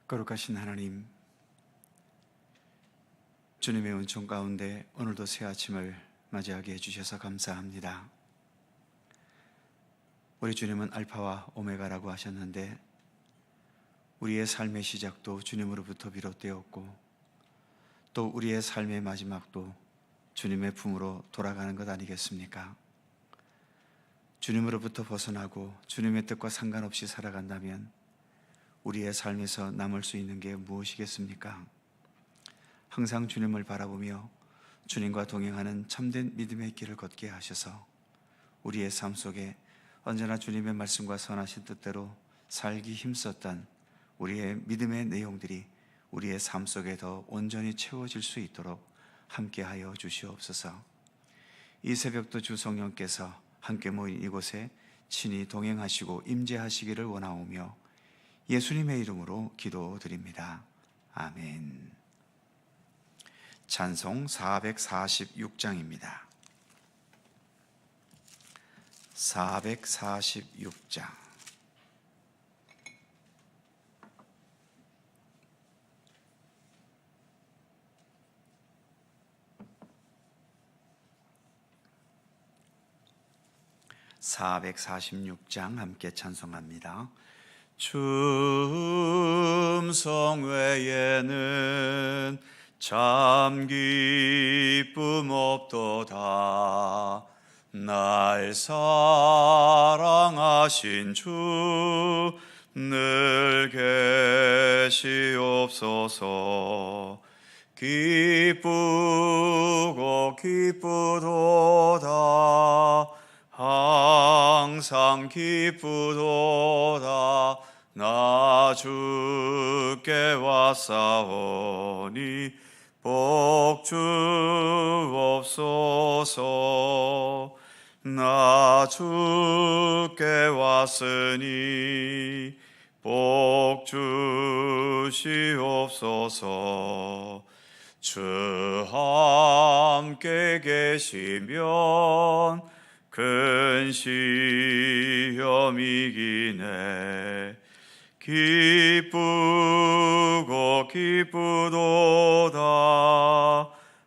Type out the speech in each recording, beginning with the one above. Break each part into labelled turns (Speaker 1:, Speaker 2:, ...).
Speaker 1: 거룩하신 하나님, 주님의 은총 가운데 오늘도 새 아침을 맞이하게 해주셔서 감사합니다. 우리 주님은 알파와 오메가라고 하셨는데 우리의 삶의 시작도 주님으로부터 비롯되었고 또 우리의 삶의 마지막도 주님의 품으로 돌아가는 것 아니겠습니까? 주님으로부터 벗어나고 주님의 뜻과 상관없이 살아간다면 우리의 삶에서 남을 수 있는 게 무엇이겠습니까? 항상 주님을 바라보며 주님과 동행하는 참된 믿음의 길을 걷게 하셔서 우리의 삶 속에 언제나 주님의 말씀과 선하신 뜻대로 살기 힘썼던 우리의 믿음의 내용들이 우리의 삶 속에 더 온전히 채워질 수 있도록 함께하여 주시옵소서. 이 새벽도 주 성령께서 함께 모인 이곳에 친히 동행하시고 임재하시기를 원하오며 예수님의 이름으로 기도드립니다. 아멘. 찬송 446장입니다. 446장. 함께 찬송합니다. 춤성 외에는 참 기쁨 없도다. 날 사랑하신 주 늘 계시옵소서. 기쁘고 기쁘도다. 항상 기쁘도다. 나 주께 왔사오니 복 주옵소서. 나 주께 왔으니 복 주시옵소서. 주 함께 계시면 큰 시험이기네. 기쁘고 기쁘도다.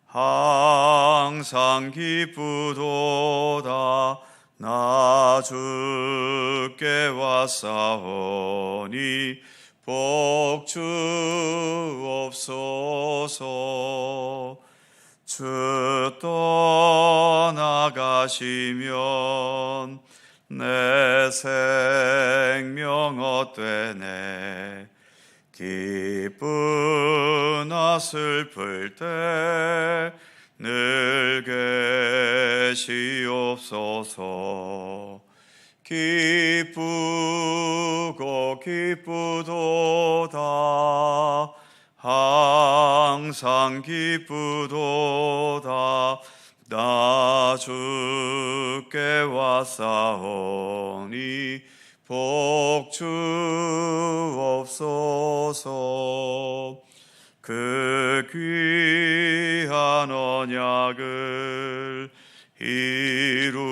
Speaker 1: 항상 기쁘도다. 나 주께 왔사오니 복 주옵소서. 주 떠나가시면 내 생명 헛되네. 기쁘나 슬플 때 늘 계시옵소서. 기쁘고 기쁘도다. 항상 기쁘도다. 나 주께 왔사오니 복 주옵소서. 그 귀한 언약을 이루어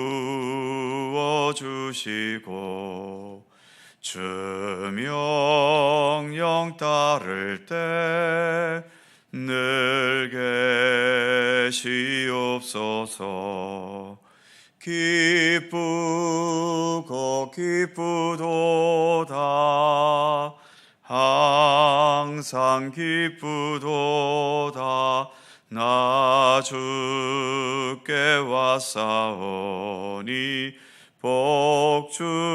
Speaker 1: 주시고 주 명령 따를 때 늘 계시옵소서. 기쁘고 기쁘도다. 항상 기쁘도다. 나 주께 왔사오니 복 주옵소서.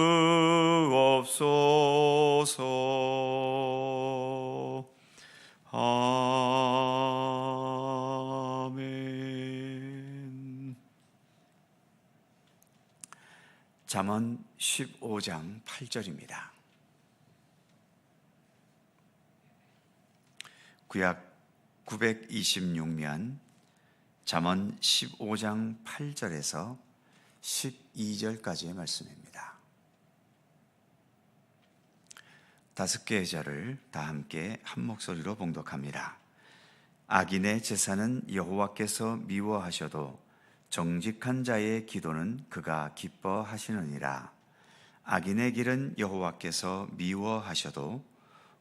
Speaker 1: 아멘. 잠언 15장 8절입니다. 구약 926면 잠언 15장 8절에서 12절까지의 말씀입니다. 5개의 절을 다 함께 한 목소리로 봉독합니다. 악인의 제사는 여호와께서 미워하셔도 정직한 자의 기도는 그가 기뻐하시느니라. 악인의 길은 여호와께서 미워하셔도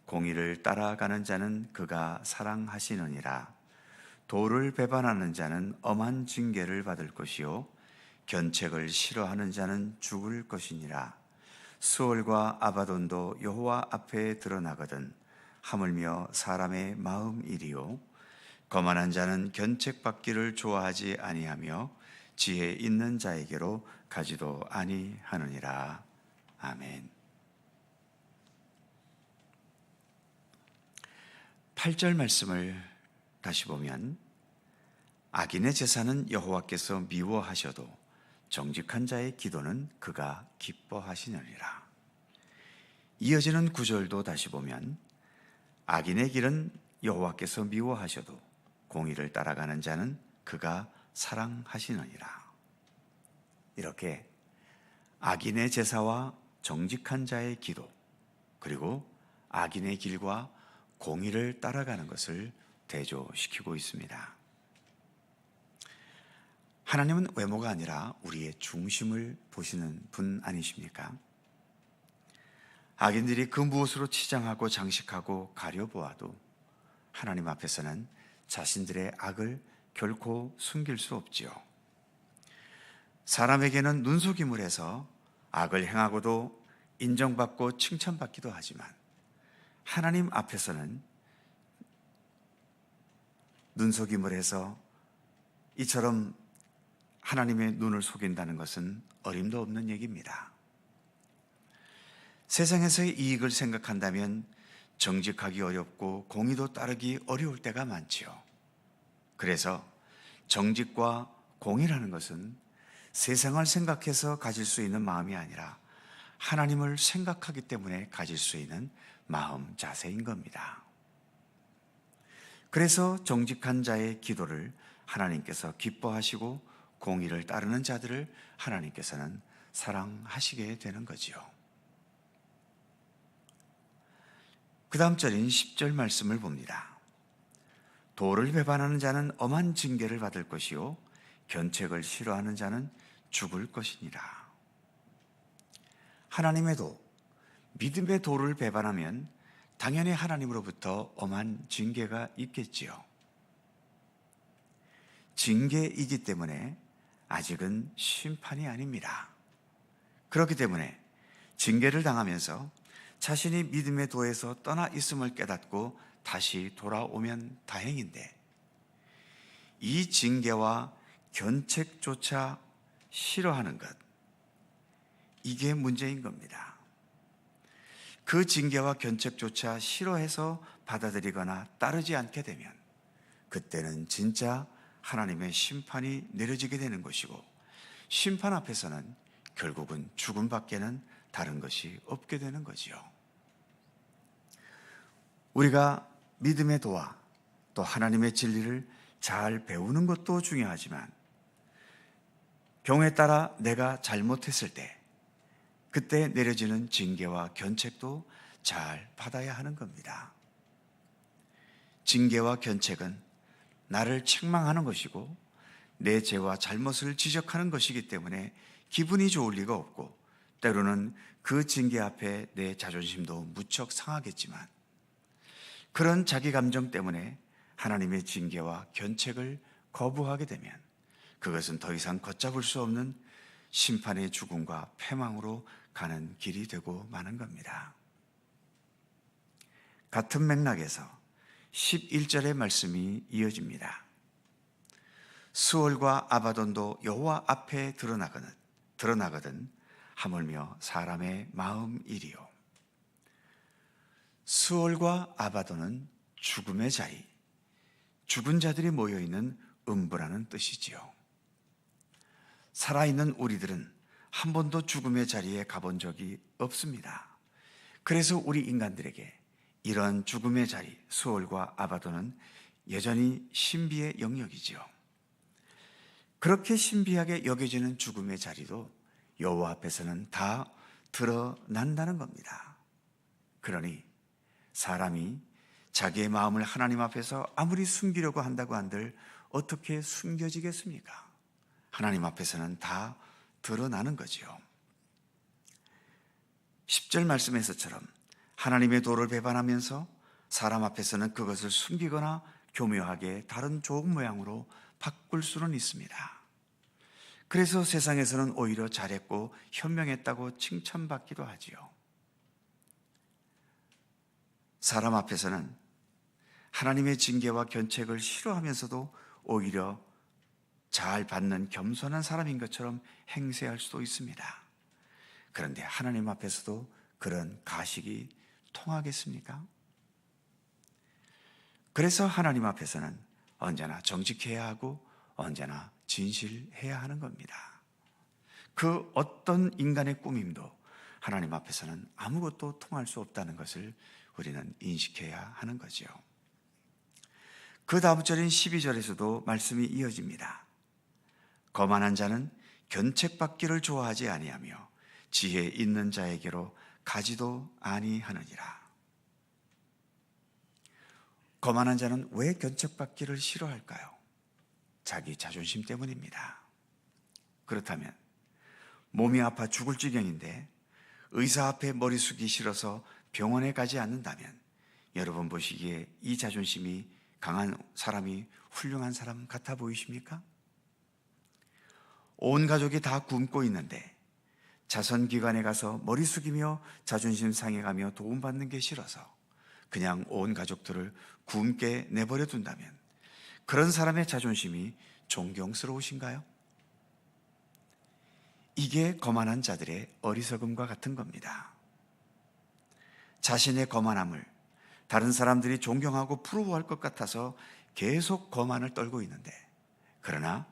Speaker 1: 공의를 따라가는 자는 그가 사랑하시느니라. 도를 배반하는 자는 엄한 징계를 받을 것이요 견책을 싫어하는 자는 죽을 것이니라. 수월과 아바돈도 여호와 앞에 드러나거든 하물며 사람의 마음이리요 거만한 자는 견책받기를 좋아하지 아니하며 지혜 있는 자에게로 가지도 아니하느니라. 아멘. 8절 말씀을 다시 보면 악인의 제사는 여호와께서 미워하셔도 정직한 자의 기도는 그가 기뻐하시느니라. 이어지는 9절도 다시 보면 악인의 길은 여호와께서 미워하셔도 공의를 따라가는 자는 그가 사랑하시느니라. 이렇게 악인의 제사와 정직한 자의 기도, 그리고 악인의 길과 공의를 따라가는 것을 대조시키고 있습니다. 하나님은 외모가 아니라 우리의 중심을 보시는 분 아니십니까? 악인들이 그 무엇으로 치장하고 장식하고 가려보아도 하나님 앞에서는 자신들의 악을 결코 숨길 수 없지요. 사람에게는 눈속임을 해서 악을 행하고도 인정받고 칭찬받기도 하지만 하나님 앞에서는 눈속임을 해서 이처럼 하나님의 눈을 속인다는 것은 어림도 없는 얘기입니다. 세상에서의 이익을 생각한다면 정직하기 어렵고 공의도 따르기 어려울 때가 많지요. 그래서 정직과 공의라는 것은 세상을 생각해서 가질 수 있는 마음이 아니라 하나님을 생각하기 때문에 가질 수 있는 마음 자세인 겁니다. 그래서 정직한 자의 기도를 하나님께서 기뻐하시고 공의를 따르는 자들을 하나님께서는 사랑하시게 되는 거지요. 그 다음 절인 10절 말씀을 봅니다. 도를 배반하는 자는 엄한 징계를 받을 것이요 견책을 싫어하는 자는 죽을 것이니라. 하나님의 도, 믿음의 도를 배반하면 당연히 하나님으로부터 엄한 징계가 있겠지요. 징계이기 때문에 아직은 심판이 아닙니다. 그렇기 때문에 징계를 당하면서 자신이 믿음의 도에서 떠나 있음을 깨닫고 다시 돌아오면 다행인데 이 징계와 견책조차 싫어하는 것, 이게 문제인 겁니다. 그 징계와 견책조차 싫어해서 받아들이거나 따르지 않게 되면 그때는 진짜 하나님의 심판이 내려지게 되는 것이고 심판 앞에서는 결국은 죽음밖에는 다른 것이 없게 되는 거지요. 우리가 믿음의 도와 또 하나님의 진리를 잘 배우는 것도 중요하지만 경우에 따라 내가 잘못했을 때 그때 내려지는 징계와 견책도 잘 받아야 하는 겁니다. 징계와 견책은 나를 책망하는 것이고 내 죄와 잘못을 지적하는 것이기 때문에 기분이 좋을 리가 없고 때로는 그 징계 앞에 내 자존심도 무척 상하겠지만 그런 자기 감정 때문에 하나님의 징계와 견책을 거부하게 되면 그것은 더 이상 걷잡을 수 없는 심판의 죽음과 패망으로 가는 길이 되고 마는 겁니다. 같은 맥락에서 11절의 말씀이 이어집니다. 수월과 아바돈도 여호와 앞에 드러나거든 하물며 사람의 마음이리요. 수월과 아바돈은 죽음의 자리, 죽은 자들이 모여있는 음부라는 뜻이지요. 살아있는 우리들은 한 번도 죽음의 자리에 가본 적이 없습니다. 그래서 우리 인간들에게 이런 죽음의 자리, 수월과 아바돈은 여전히 신비의 영역이지요. 그렇게 신비하게 여겨지는 죽음의 자리도 여호와 앞에서는 다 드러난다는 겁니다. 그러니 사람이 자기의 마음을 하나님 앞에서 아무리 숨기려고 한다고 한들 어떻게 숨겨지겠습니까? 하나님 앞에서는 다 드러나는 거지요. 10절 말씀에서처럼 하나님의 도를 배반하면서 사람 앞에서는 그것을 숨기거나 교묘하게 다른 조국 모양으로 바꿀 수는 있습니다. 그래서 세상에서는 오히려 잘했고 현명했다고 칭찬받기도 하지요. 사람 앞에서는 하나님의 징계와 견책을 싫어하면서도 오히려 잘 받는 겸손한 사람인 것처럼 행세할 수도 있습니다. 그런데 하나님 앞에서도 그런 가식이 통하겠습니까? 그래서 하나님 앞에서는 언제나 정직해야 하고 언제나 진실해야 하는 겁니다. 그 어떤 인간의 꾸밈도 하나님 앞에서는 아무것도 통할 수 없다는 것을 우리는 인식해야 하는 거죠. 그 다음 절인 12절에서도 말씀이 이어집니다. 거만한 자는 견책받기를 좋아하지 아니하며 지혜 있는 자에게로 가지도 아니하느니라. 거만한 자는 왜 견책받기를 싫어할까요? 자기 자존심 때문입니다. 그렇다면 몸이 아파 죽을 지경인데 의사 앞에 머리 숙이기 싫어서 병원에 가지 않는다면 여러분 보시기에 이 자존심이 강한 사람이 훌륭한 사람 같아 보이십니까? 온 가족이 다 굶고 있는데 자선기관에 가서 머리 숙이며 자존심 상해가며 도움받는 게 싫어서 그냥 온 가족들을 굶게 내버려 둔다면 그런 사람의 자존심이 존경스러우신가요? 이게 거만한 자들의 어리석음과 같은 겁니다. 자신의 거만함을 다른 사람들이 존경하고 부러워할 것 같아서 계속 거만을 떨고 있는데 그러나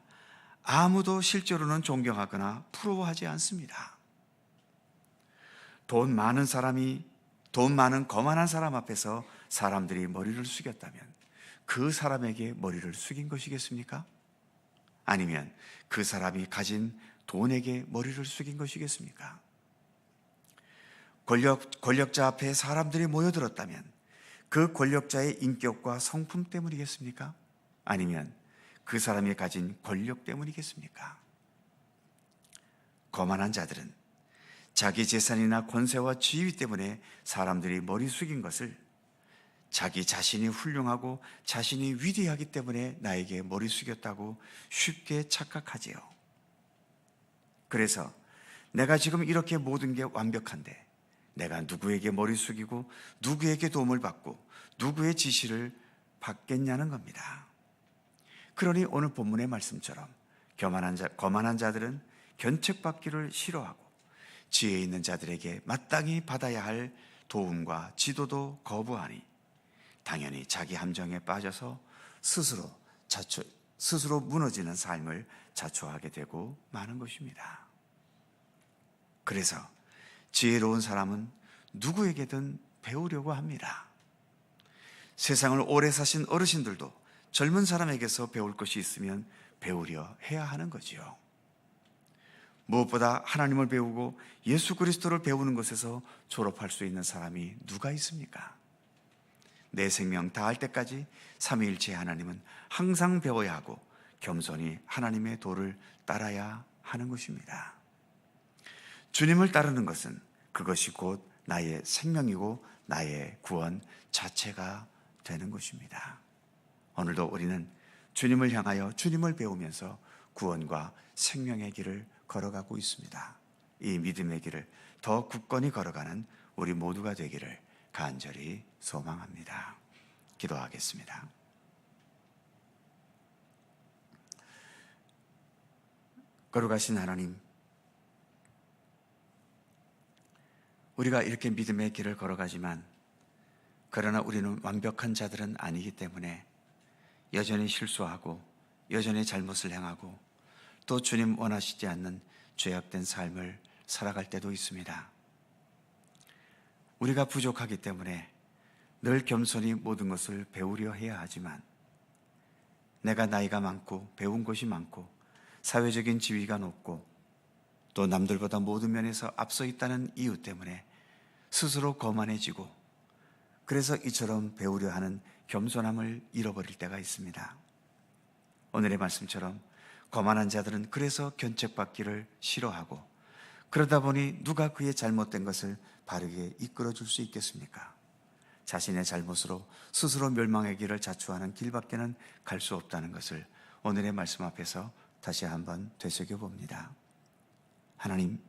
Speaker 1: 아무도 실제로는 존경하거나 부러워하지 않습니다. 돈 많은 거만한 사람 앞에서 사람들이 머리를 숙였다면 그 사람에게 머리를 숙인 것이겠습니까? 아니면 그 사람이 가진 돈에게 머리를 숙인 것이겠습니까? 권력자 앞에 사람들이 모여들었다면 그 권력자의 인격과 성품 때문이겠습니까? 아니면 그 사람이 가진 권력 때문이겠습니까? 거만한 자들은 자기 재산이나 권세와 지위 때문에 사람들이 머리 숙인 것을 자기 자신이 훌륭하고 자신이 위대하기 때문에 나에게 머리 숙였다고 쉽게 착각하지요. 그래서 내가 지금 이렇게 모든 게 완벽한데 내가 누구에게 머리 숙이고 누구에게 도움을 받고 누구의 지시를 받겠냐는 겁니다. 그러니 오늘 본문의 말씀처럼 거만한 자들은 견책받기를 싫어하고 지혜 있는 자들에게 마땅히 받아야 할 도움과 지도도 거부하니 당연히 자기 함정에 빠져서 스스로 무너지는 삶을 자초하게 되고 마는 것입니다. 그래서 지혜로운 사람은 누구에게든 배우려고 합니다. 세상을 오래 사신 어르신들도 젊은 사람에게서 배울 것이 있으면 배우려 해야 하는 거지요. 무엇보다 하나님을 배우고 예수 그리스도를 배우는 것에서 졸업할 수 있는 사람이 누가 있습니까? 내 생명 다할 때까지 삼위일체 하나님은 항상 배워야 하고 겸손히 하나님의 도를 따라야 하는 것입니다. 주님을 따르는 것은 그것이 곧 나의 생명이고 나의 구원 자체가 되는 것입니다. 오늘도 우리는 주님을 향하여 주님을 배우면서 구원과 생명의 길을 걸어가고 있습니다. 이 믿음의 길을 더 굳건히 걸어가는 우리 모두가 되기를 간절히 소망합니다. 기도하겠습니다. 거룩하신 하나님, 우리가 이렇게 믿음의 길을 걸어가지만 그러나 우리는 완벽한 자들은 아니기 때문에 여전히 실수하고 여전히 잘못을 행하고 또 주님 원하시지 않는 죄악된 삶을 살아갈 때도 있습니다. 우리가 부족하기 때문에 늘 겸손히 모든 것을 배우려 해야 하지만 내가 나이가 많고 배운 것이 많고 사회적인 지위가 높고 또 남들보다 모든 면에서 앞서 있다는 이유 때문에 스스로 거만해지고 그래서 이처럼 배우려 하는 겸손함을 잃어버릴 때가 있습니다. 오늘의 말씀처럼 거만한 자들은 그래서 견책받기를 싫어하고 그러다 보니 누가 그의 잘못된 것을 바르게 이끌어 줄 수 있겠습니까? 자신의 잘못으로 스스로 멸망의 길을 자초하는 길밖에는 갈 수 없다는 것을 오늘의 말씀 앞에서 다시 한번 되새겨 봅니다. 하나님,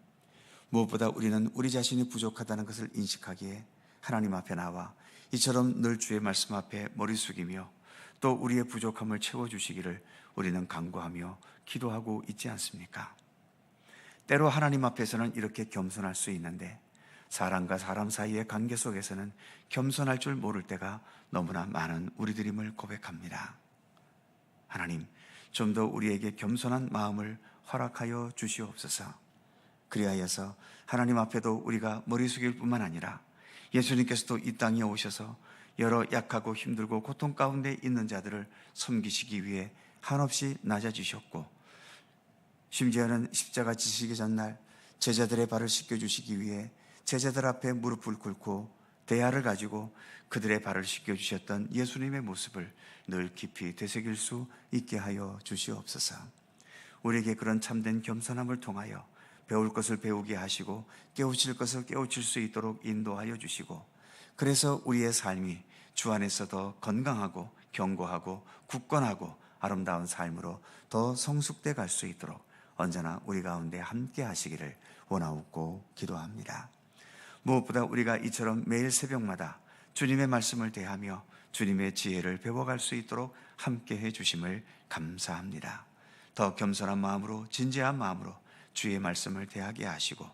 Speaker 1: 무엇보다 우리는 우리 자신이 부족하다는 것을 인식하기에 하나님 앞에 나와 이처럼 늘 주의 말씀 앞에 머리 숙이며 또 우리의 부족함을 채워주시기를 우리는 간구하며 기도하고 있지 않습니까? 때로 하나님 앞에서는 이렇게 겸손할 수 있는데 사람과 사람 사이의 관계 속에서는 겸손할 줄 모를 때가 너무나 많은 우리들임을 고백합니다. 하나님, 좀 더 우리에게 겸손한 마음을 허락하여 주시옵소서. 그리하여서 하나님 앞에도 우리가 머리 숙일 뿐만 아니라 예수님께서도 이 땅에 오셔서 여러 약하고 힘들고 고통 가운데 있는 자들을 섬기시기 위해 한없이 낮아지셨고, 심지어는 십자가 지시기 전날 제자들의 발을 씻겨주시기 위해 제자들 앞에 무릎을 꿇고 대야를 가지고 그들의 발을 씻겨주셨던 예수님의 모습을 늘 깊이 되새길 수 있게 하여 주시옵소서. 우리에게 그런 참된 겸손함을 통하여 배울 것을 배우게 하시고 깨우칠 것을 깨우칠 수 있도록 인도하여 주시고, 그래서 우리의 삶이 주 안에서 더 건강하고 견고하고 굳건하고 아름다운 삶으로 더 성숙돼 갈 수 있도록 언제나 우리 가운데 함께 하시기를 원하옵고 기도합니다. 무엇보다 우리가 이처럼 매일 새벽마다 주님의 말씀을 대하며 주님의 지혜를 배워갈 수 있도록 함께 해주심을 감사합니다. 더 겸손한 마음으로, 진지한 마음으로 주의 말씀을 대하게 하시고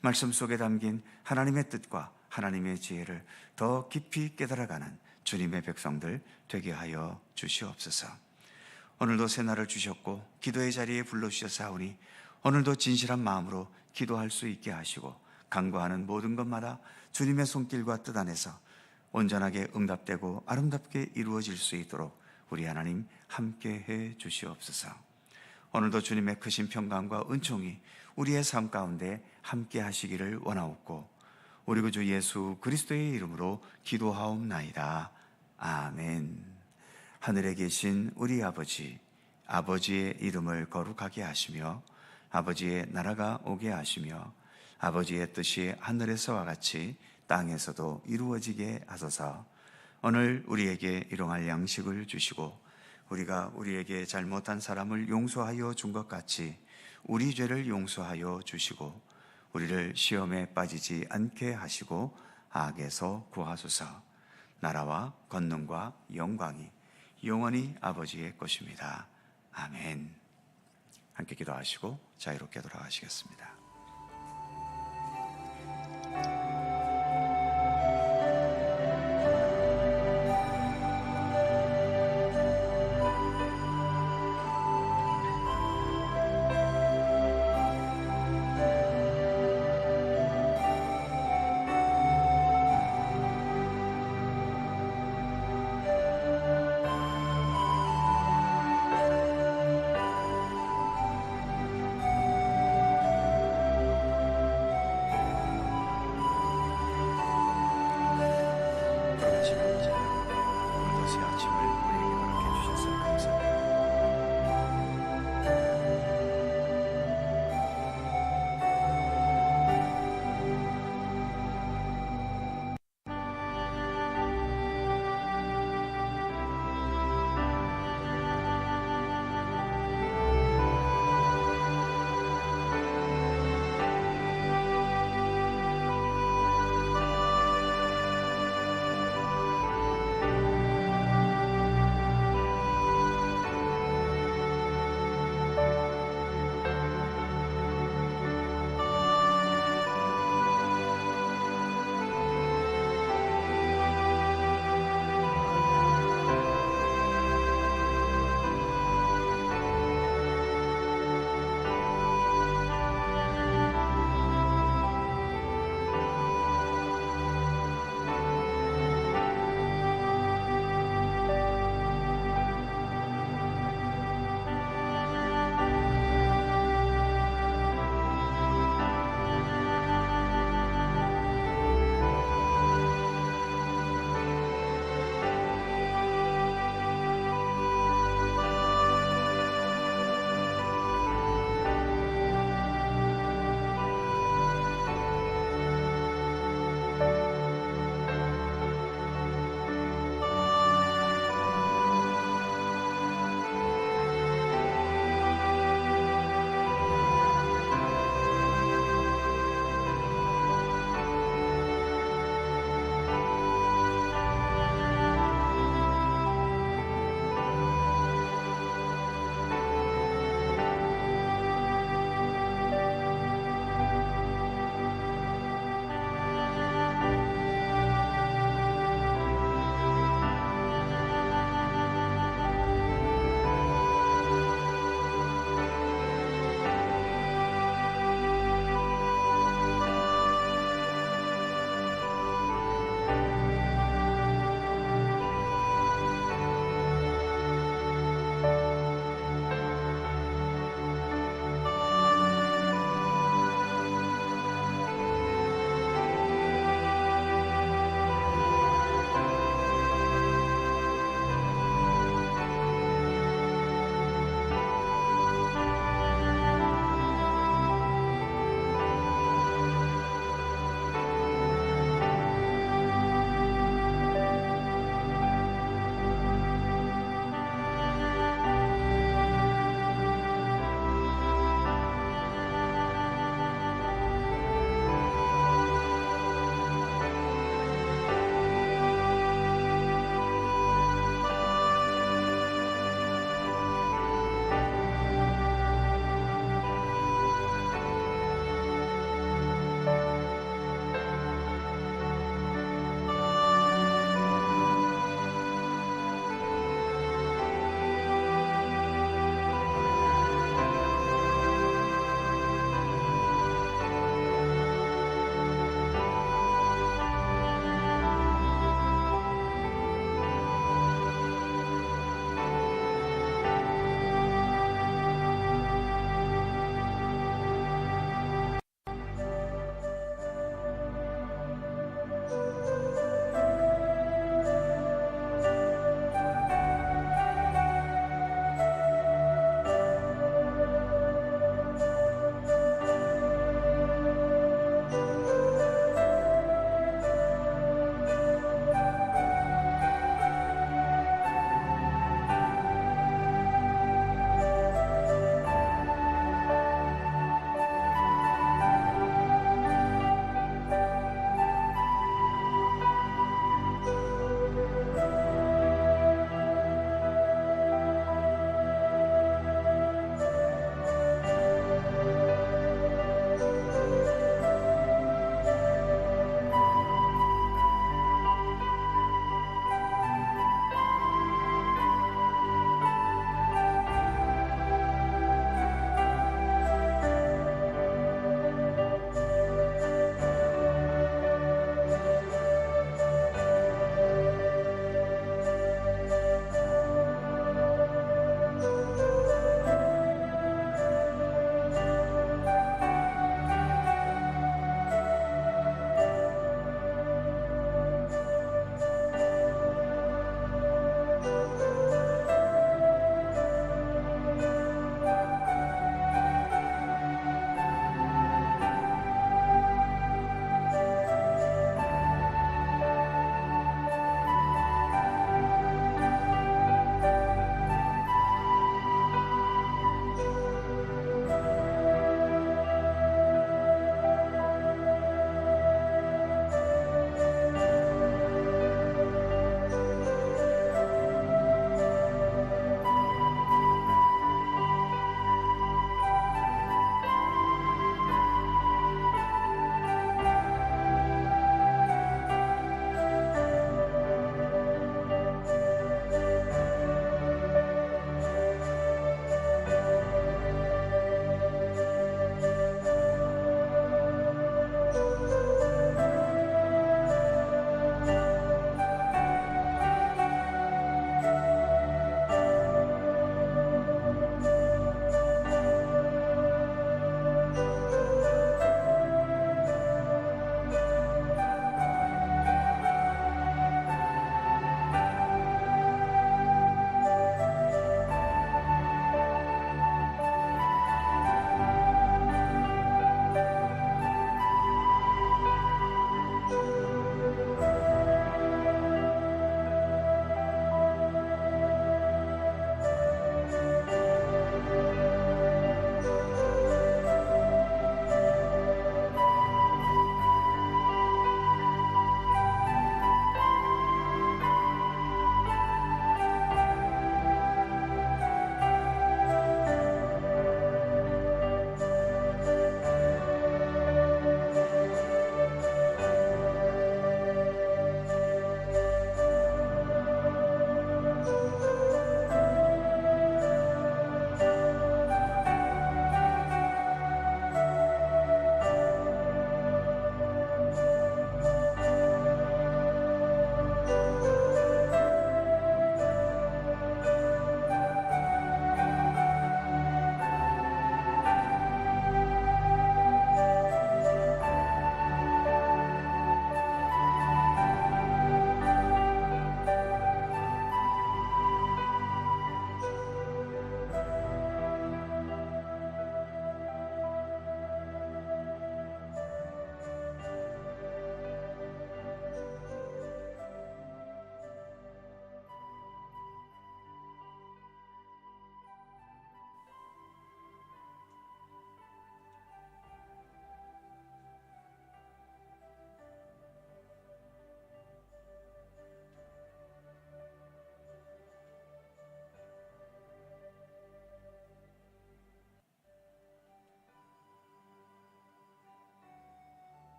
Speaker 1: 말씀 속에 담긴 하나님의 뜻과 하나님의 지혜를 더 깊이 깨달아가는 주님의 백성들 되게 하여 주시옵소서. 오늘도 새날을 주셨고 기도의 자리에 불러주셨사오니 오늘도 진실한 마음으로 기도할 수 있게 하시고 간구하는 모든 것마다 주님의 손길과 뜻 안에서 온전하게 응답되고 아름답게 이루어질 수 있도록 우리 하나님 함께 해 주시옵소서. 오늘도 주님의 크신 평강과 은총이 우리의 삶 가운데 함께 하시기를 원하옵고 우리 구주 예수 그리스도의 이름으로 기도하옵나이다. 아멘. 하늘에 계신 우리 아버지, 아버지의 이름을 거룩하게 하시며 아버지의 나라가 오게 하시며 아버지의 뜻이 하늘에서와 같이 땅에서도 이루어지게 하소서. 오늘 우리에게 일용할 양식을 주시고 우리가 우리에게 잘못한 사람을 용서하여 준 것 같이 우리 죄를 용서하여 주시고 우리를 시험에 빠지지 않게 하시고 악에서 구하소서. 나라와 권능과 영광이 영원히 아버지의 것입니다. 아멘. 함께 기도하시고 자유롭게 돌아가시겠습니다.